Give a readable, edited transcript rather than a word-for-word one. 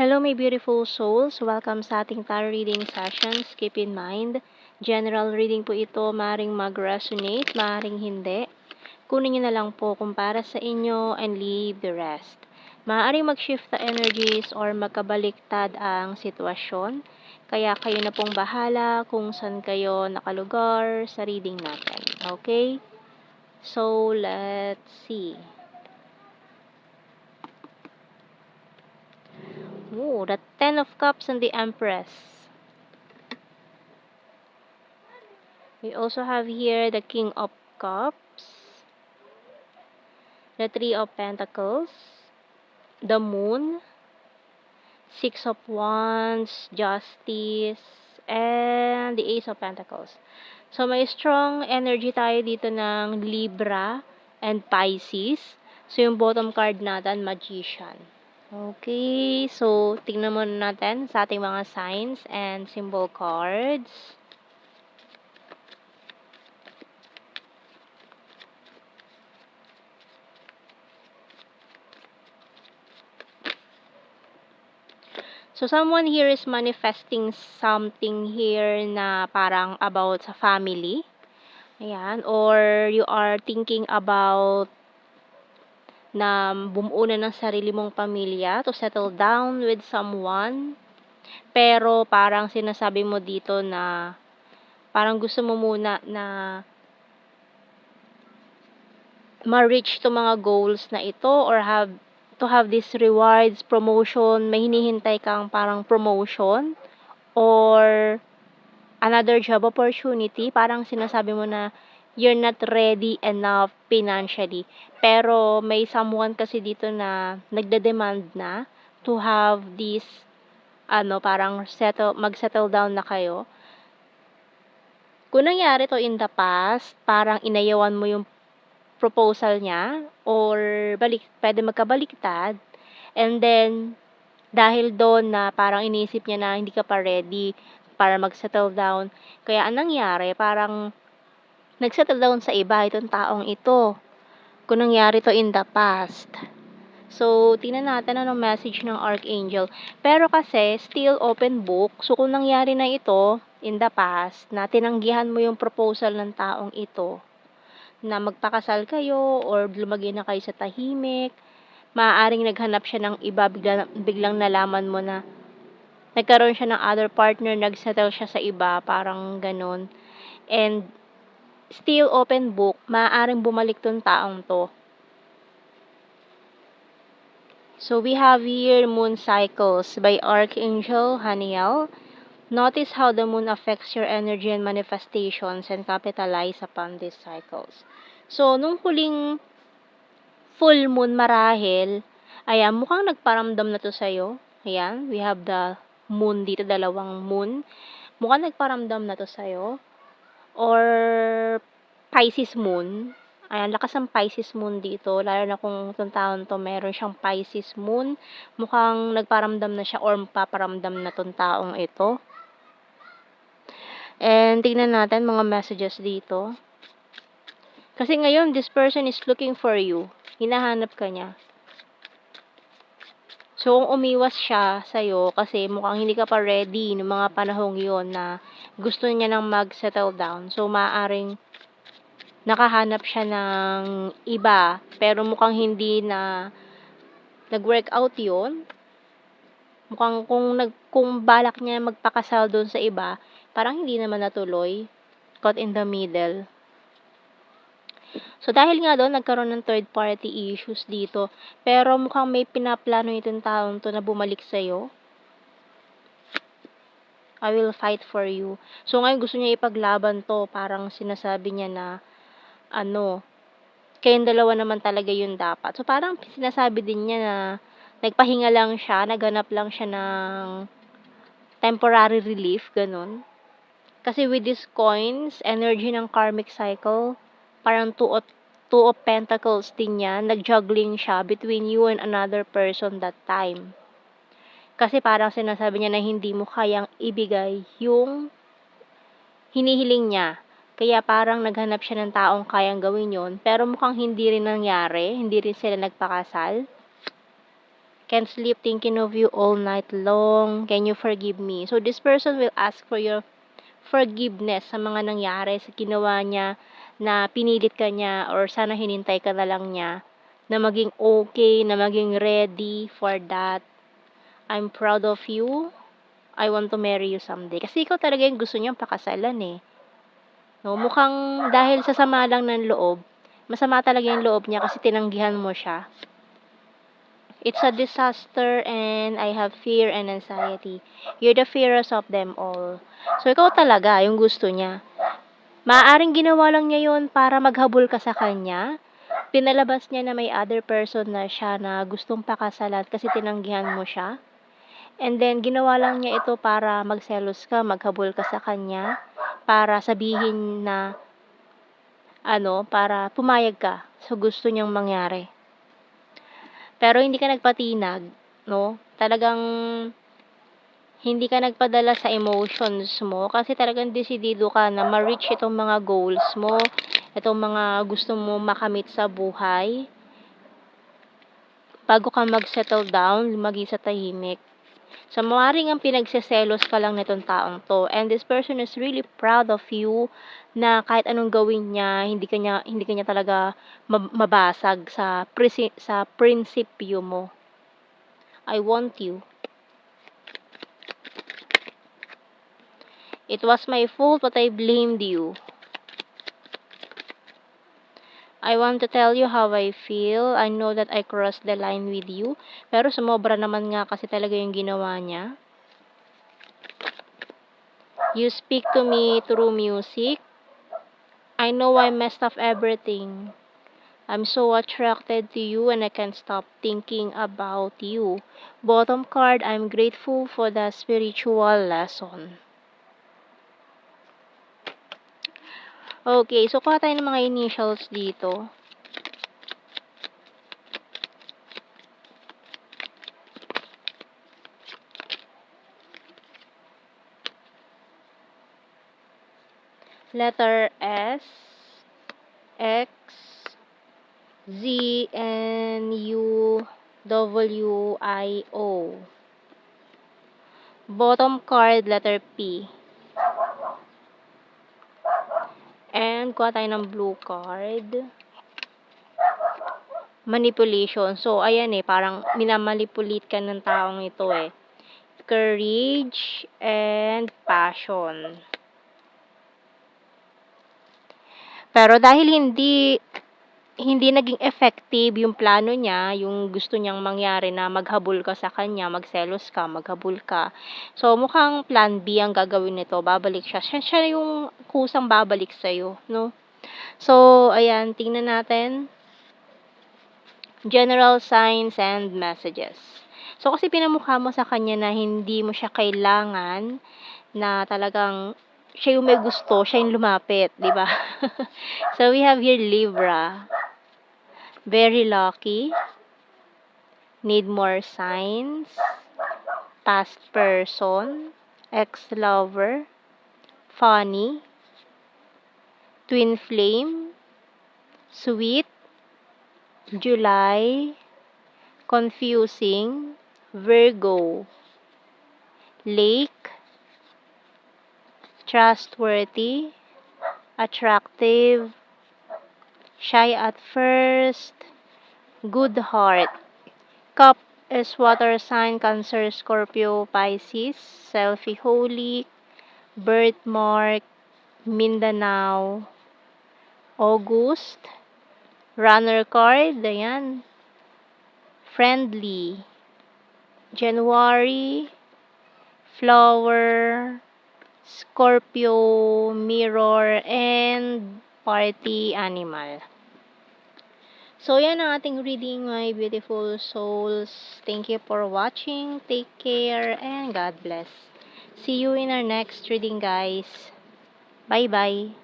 Hello my beautiful souls! Welcome sa ating tarot reading sessions. Keep in mind, general reading po ito, maring mag-resonate, maring hindi. Kunin nyo na lang po kung para sa inyo and leave the rest. Maaaring mag-shift the energies or magkabaliktad ang sitwasyon. Kaya kayo na pong bahala kung saan kayo nakalugar sa reading natin. Okay? So, let's see. Ooh, the Ten of Cups and the Empress. We also have here the King of Cups, the Three of Pentacles, the Moon, Six of Wands, Justice, and the Ace of Pentacles. So, may strong energy tayo dito ng Libra and Pisces. So, yung bottom card natin, Magician. Okay, so tingnan muna natin sa ating mga signs and symbol cards. So, someone here is manifesting something here na parang about sa family. Ayan. Or you are thinking about na bumuo na ng sarili mong pamilya, to settle down with someone. Pero parang sinasabi mo dito na parang gusto mo muna na ma-reach to mga goals na ito or to have these rewards, promotion, may hinihintay kang parang promotion or another job opportunity, parang sinasabi mo na you're not ready enough financially. Pero may someone kasi dito na nagde-demand na to have this parang mag-settle down na kayo. Kung nangyari to in the past, parang inayawan mo yung proposal niya or pwede magkabaliktad. And then dahil doon na parang iniisip niya na hindi ka pa ready para mag-settle down. Kaya anong nangyari, parang nag-settle down sa iba itong taong ito. Kung nangyari to in the past. So, tingnan natin anong message ng Archangel. Pero kasi, still open book. So, kung nangyari na ito in the past, na tinanggihan mo yung proposal ng taong ito, na magpakasal kayo or lumagay na kayo sa tahimik, maaaring naghanap siya ng iba, biglang nalaman mo na nagkaroon siya ng other partner, nagsettle siya sa iba, parang ganun. And still open book, maaaring bumalik tong taong to. So we have here Moon Cycles by Archangel Haniel. Notice how the moon affects your energy and manifestations and capitalize upon these cycles. So, nung huling full moon marahil, ayan, mukhang nagparamdam na to sa'yo. Ayan, we have the moon dito, dalawang moon. Mukhang nagparamdam na to sa'yo. Or Pisces moon. Ayan, lakas ng Pisces moon dito. Lalo na kung itong taon to, meron siyang Pisces moon. Mukhang nagparamdam na siya or paparamdam na itong taong ito. And tingnan natin mga messages dito. Kasi ngayon, this person is looking for you. Hinahanap ka niya. So, kung umiwas siya sa'yo kasi mukhang hindi ka pa ready ng mga panahong yon na gusto niya nang mag-settle down. So, maaaring nakahanap siya ng iba pero mukhang hindi na nag-work out yon. Mukhang kung balak niya magpakasal doon sa iba, parang hindi naman natuloy. Caught in the middle. So, dahil nga doon, nagkaroon ng third party issues dito. Pero mukhang may pinaplano itong taong to na bumalik sa'yo. I will fight for you. So, ngayon gusto niya ipaglaban to. Parang sinasabi niya na, kayong dalawa naman talaga yun dapat. So, parang sinasabi din niya na nagpahinga lang siya, naghanap lang siya ng temporary relief, ganun. Kasi with these coins, energy ng karmic cycle, parang two of Pentacles din yan. Nag-juggling siya between you and another person that time. Kasi parang sinasabi niya na hindi mo kayang ibigay yung hinihiling niya. Kaya parang naghanap siya ng taong kayang gawin yon. Pero mukhang hindi rin nangyari. Hindi rin sila nagpakasal. Can't sleep thinking of you all night long. Can you forgive me? So, this person will ask for your forgiveness sa mga nangyari, sa ginawa niya, na pinilit ka niya, or sana hinintay ka na lang niya, na maging okay, na maging ready for that. I'm proud of you. I want to marry you someday. Kasi ikaw talaga yung gusto niyang pakasalan eh. No, mukhang dahil sa sama lang ng loob, masama talaga yung loob niya kasi tinanggihan mo siya. It's a disaster and I have fear and anxiety. You're the fairest of them all. So, ikaw talaga yung gusto niya. Maaaring ginawa lang niya yun para maghabol ka sa kanya. Pinalabas niya na may other person na siya na gustong pakasalan kasi tinanggihan mo siya. And then, ginawa lang niya ito para magselos ka, maghabol ka sa kanya, para sabihin na, para pumayag ka sa gusto niyang mangyari. Pero hindi ka nagpatinag, no? Talagang hindi ka nagpadala sa emotions mo kasi talagang desidido ka na ma-reach itong mga goals mo, itong mga gusto mo makamit sa buhay bago ka mag-settle down, lumagi sa tahimik. So, maaaring ang pinagseselos ka lang nitong taong to. And this person is really proud of you na kahit anong gawin niya, hindi kanya talaga mabasag sa prinsipyo mo. I want you. It was my fault but I blamed you. I want to tell you how I feel. I know that I crossed the line with you. Pero sumobra naman nga kasi talaga yung ginawa niya. You speak to me through music. I know I messed up everything. I'm so attracted to you and I can't stop thinking about you. Bottom card, I'm grateful for the spiritual lesson. Okay, so kuha tayo ng mga initials dito. Letter S, X, Z, N, U, W, I, O. Bottom card, letter P. And kuha tayo ng blue card. Manipulation. So, ayan parang minamanipulate ka ng taong ito Courage and passion. Pero dahil hindi naging effective yung plano niya, yung gusto niyang mangyari na maghabol ka sa kanya, magselos ka, maghabol ka. So, mukhang plan B ang gagawin nito. Babalik siya. Siya yung kusang babalik sa'yo, no? So, ayan, tingnan natin. General signs and messages. So, kasi pinamukha mo sa kanya na hindi mo siya kailangan, na talagang siya yung may gusto, siya yung lumapit, di ba? So, we have here Libra. Very lucky. Need more signs. Past person. Ex-lover. Funny. Twin flame. Sweet. July. Confusing. Virgo. Lake. Trustworthy. Attractive. Shy at first. Good heart. Cup is water sign, Cancer, Scorpio, Pisces. Selfie holy. Birthmark. Mindanao. August. Runner card. Ayan. Friendly. January. Flower. Scorpio. Mirror. And party animal. So, yan ang ating reading, my beautiful souls. Thank you for watching. Take care and God bless. See you in our next reading, guys. Bye-bye.